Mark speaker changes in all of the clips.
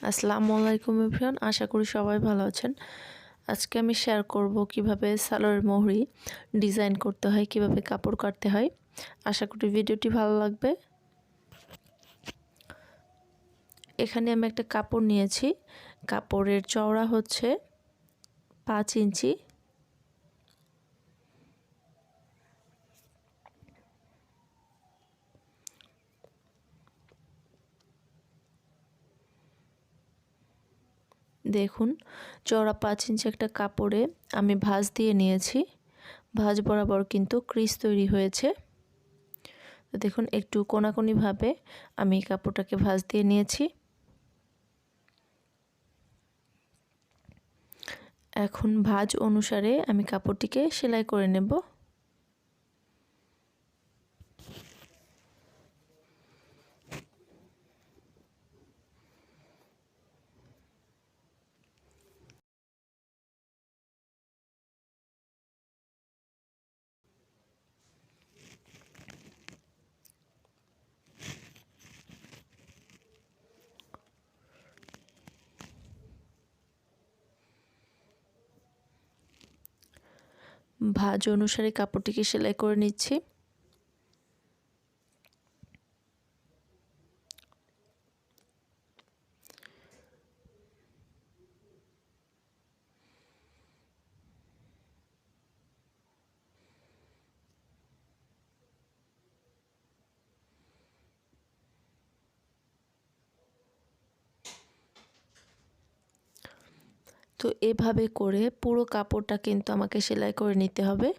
Speaker 1: আসসালামুআলাইকুম everyone, আশা করি সবাই ভালো আছেন। আজকে আমি শেয়ার করব কিভাবে সালোয়ারের মোহরি ডিজাইন করতে হয়, কিভাবে কাপড় কাটতে হয়। আশা করি ভিডিওটি ভালো লাগবে। এখানে আমি একটা কাপড় নিয়েছি। কাপড়ের চওড়া হচ্ছে 5 ইঞ্চি। দেখুন, চওড়া 5 ইঞ্চি একটা কাপড়ে আমি ভাঁজ দিয়ে নিয়েছি। ভাঁজ বরাবর কিন্তু ক্রিজ তৈরি হয়েছে। দেখুন, একটু কোনাকুনিভাবে আমি কাপড়টাকে ভাঁজ দিয়ে নিয়েছি। এখন ভাঁজ অনুসারে আমি কাপড়টিকে সেলাই করে নেব। ভাঁজ অনুসারে কাপড়টিকে সেলাই করে নিচ্ছি। তো এভাবে করে পুরো কাপড়টা কিন্তু আমাকে সেলাই করে নিতে হবে।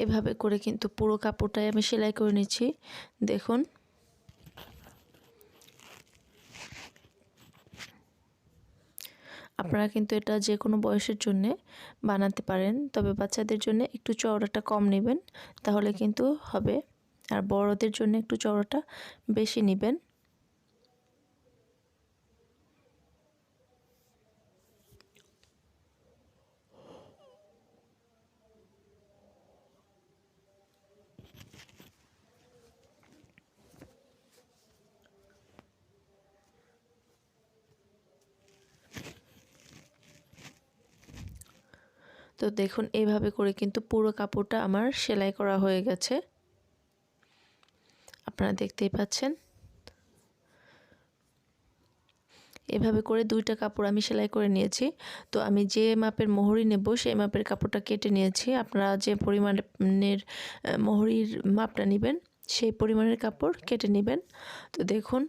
Speaker 1: এভাবে করে কিন্তু পুরো কাপড়টাই আমি সেলাই করে নিচ্ছি। দেখুন, আপনারা কিন্তু এটা যে কোনো বয়সের জন্য বানাতে পারেন, তবে বাচ্চাদের জন্য একটু চওড়াটা কম নেবেন, তাহলে কিন্তু হবে। আর বড়দের জন্য একটু চওড়াটা বেশি নেবেন। তো দেখুন, এইভাবে করে কিন্তু পুরো কাপড়টা আমার সেলাই করা হয়ে গেছে, আপনারা দেখতেই পাচ্ছেন। এভাবে করে দুইটা কাপড় আমি সেলাই করে নিয়েছি। তো আমি যে মাপের মোহরি নেব সেই মাপের কাপড়টা কেটে নিয়েছি। আপনারা যে পরিমাণের মোহরির মাপটা নেবেন সেই পরিমাণের কাপড় কেটে নেবেন। তো দেখুন,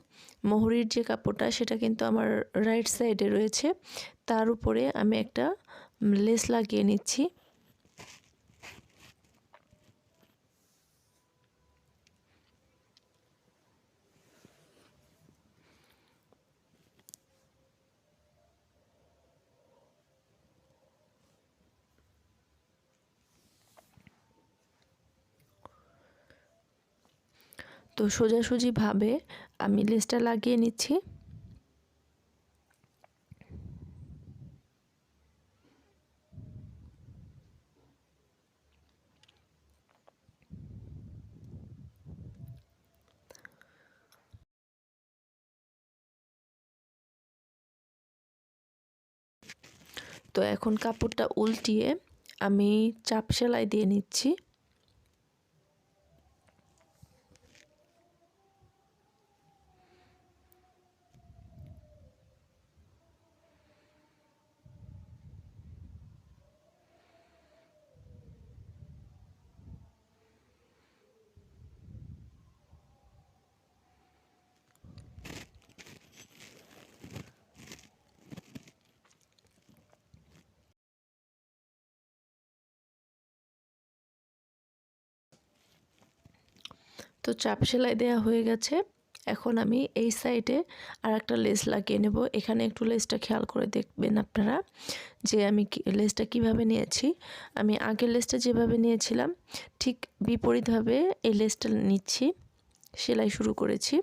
Speaker 1: মোহরির যে কাপড়টা সেটা কিন্তু আমার রাইট সাইডে রয়েছে, তার উপরে আমি একটা লেস লাগিয়ে নিচ্ছি। তো সোজাসুজিভাবে আমি লেসটা লাগিয়ে নিচ্ছি। তো এখন কাপড়টা উল্টিয়ে আমি চাপ সেলাই দিয়ে নিচ্ছি। তো চাপ সেলাই দেওয়া হয়ে গেছে। এখন আমি এই সাইডে আরেকটা লেস লাগিয়ে নেব। এখানে একটু লেসটা খেয়াল করে দেখবেন আপনারা যে আমি লেসটা কিভাবে নিয়েছি। আমি আগের লেসটা যেভাবে নিয়েছিলাম ঠিক বিপরীতভাবে এই লেসটা নিচ্ছি, সেলাই শুরু করেছি।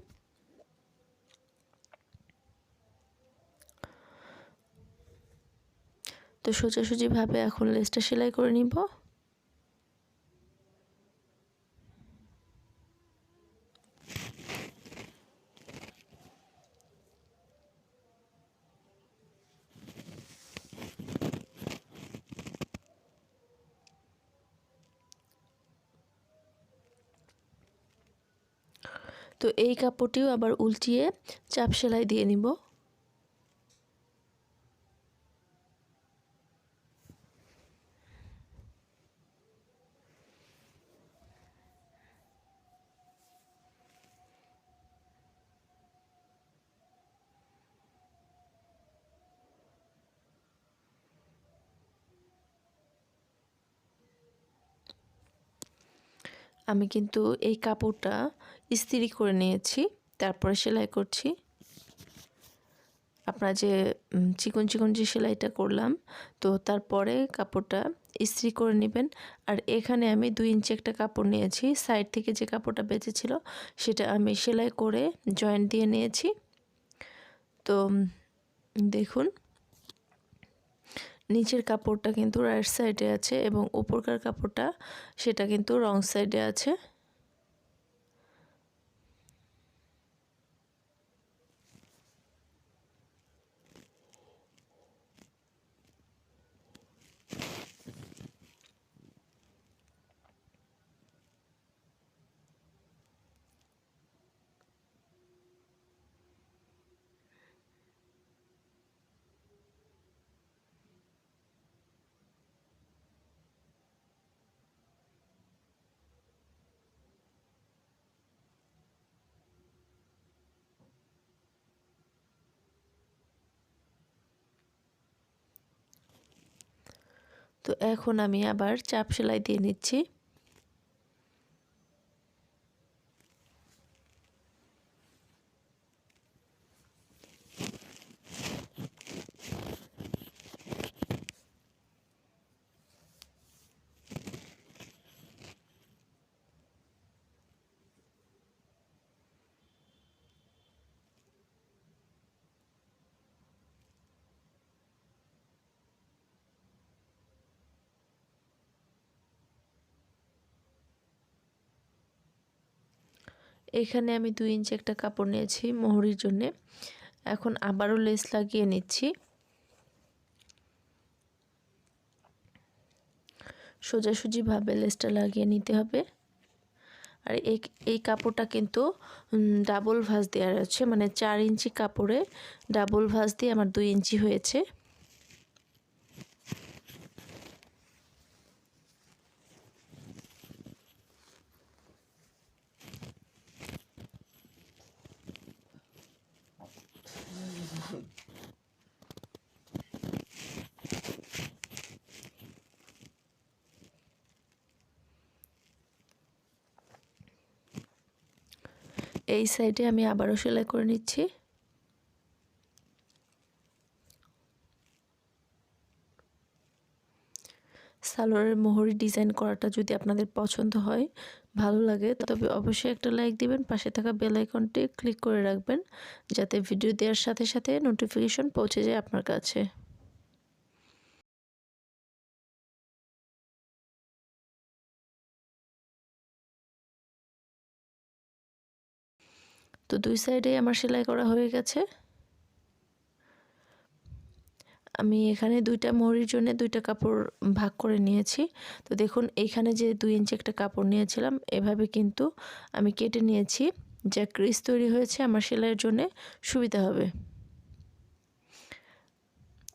Speaker 1: তো সোজাসুজিভাবে এখন লেসটা সেলাই করে নিব। তো এই কাপড়টিও আবার উল্টিয়ে চাপ সেলাই দিয়ে নিব। আমি কিন্তু এই কাপড়টা ইস্ত্রি করে নিয়েছি, তারপরে সেলাই করছি। আপনারা যে চিকন চিকন যে সেলাইটা করলাম, তো তারপরে কাপড়টা ইস্ত্রি করে নেবেন। আর এখানে আমি 2 ইঞ্চি একটা কাপড় নিয়েছি, সাইড থেকে যে কাপড়টা বেঁচেছিল সেটা আমি সেলাই করে জয়েন্ট দিয়ে নিয়েছি। তো দেখুন নিচের কাপড়টা কিন্তু রাইট সাইডে আছে এবং উপরকার কাপড়টা সেটা কিন্তু রং সাইডে আছে। তো এখন আমি আবার চাপ সেলাই দিয়ে নিচ্ছি। এখানে আমি 2 ইঞ্চি একটা কাপড় নিয়েছি মোহরির জন্যে। এখন আবারও লেস লাগিয়ে নিচ্ছি। সোজাসুজিভাবে লেসটা লাগিয়ে নিতে হবে। আর এই কাপড়টা কিন্তু ডাবল ভাঁজ দেওয়া আছে, মানে 4 ইঞ্চি কাপড়ে ডাবল ভাঁজ দিয়ে আমার 2 ইঞ্চি হয়েছে। এই সাইডে আমি আবারও সেলাই করে নিচ্ছি। সালোয়ারের মোহরি ডিজাইন করাটা যদি আপনাদের পছন্দ হয়, ভালো লাগে, তবে অবশ্যই একটা লাইক দিবেন, পাশে থাকা বেল আইকনটি ক্লিক করে রাখবেন যাতে ভিডিও দেওয়ার সাথে সাথে নোটিফিকেশন পৌঁছে যায় আপনার কাছে। তো 2 সাইডেই আমার সেলাই করা হয়ে গেছে। আমি এখানে 2টা মোহরির জন্য 2টা কাপড় ভাগ করে নিয়েছি। তো দেখুন এইখানে যে 2 ইঞ্চি একটা কাপড় নিয়েছিলাম, এভাবে কিন্তু আমি কেটে নিয়েছি, যা ক্রিজ তৈরি হয়েছে আমার সেলাইয়ের জন্য সুবিধা হবে।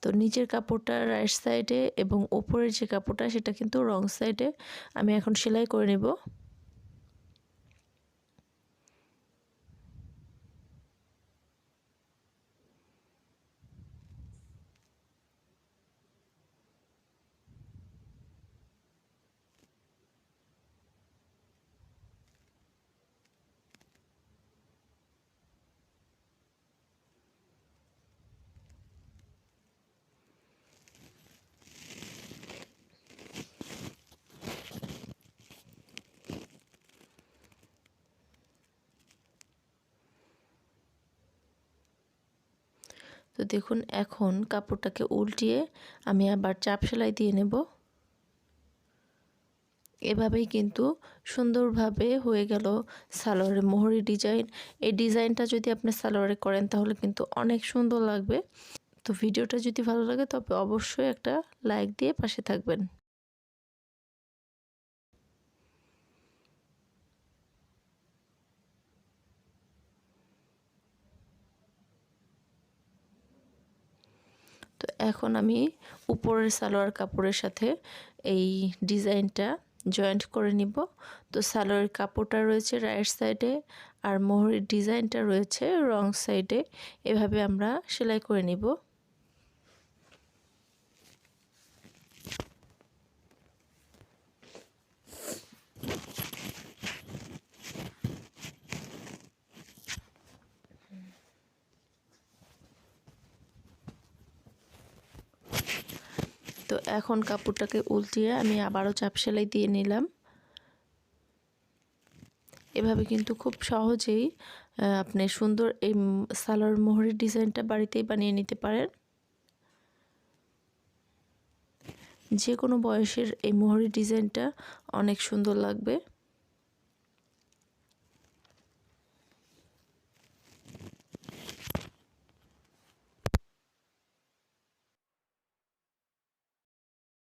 Speaker 1: তো নিচের কাপড়টা রাইট সাইডে এবং ওপরের যে কাপড়টা সেটা কিন্তু রং সাইডে আমি এখন সেলাই করে নেব। তো দেখুন এখন কাপড়টাকে উল্টিয়ে আমি আবার চাপ সেলাই দিয়ে নেব। এভাবেই কিন্তু সুন্দরভাবে হয়ে গেল সালোয়ারের মোহরি ডিজাইন। এই ডিজাইনটা যদি আপনি সালোয়ারে করেন তাহলে কিন্তু অনেক সুন্দর লাগবে। তো ভিডিওটা যদি ভালো লাগে তবে অবশ্যই একটা লাইক দিয়ে পাশে থাকবেন। তো এখন আমি উপরের সালোয়ার কাপড়ের সাথে এই ডিজাইনটা জয়েন্ট করে নিব। তো সালোয়ারের কাপড়টা রয়েছে রাইট সাইডে আর মোহরের ডিজাইনটা রয়েছে রং সাইডে। এভাবে আমরা সেলাই করে নিব। তো এখন কাপড়টাকে উল্টিয়ে আমি আবারও চাপ সেলাই দিয়ে নিলাম। এভাবে কিন্তু খুব সহজেই আপনি সুন্দর এই সালোয়ার মোহরের ডিজাইনটা বাড়িতেই বানিয়ে নিতে পারেন। যে কোনো বয়সের এই মোহরি ডিজাইনটা অনেক সুন্দর লাগবে।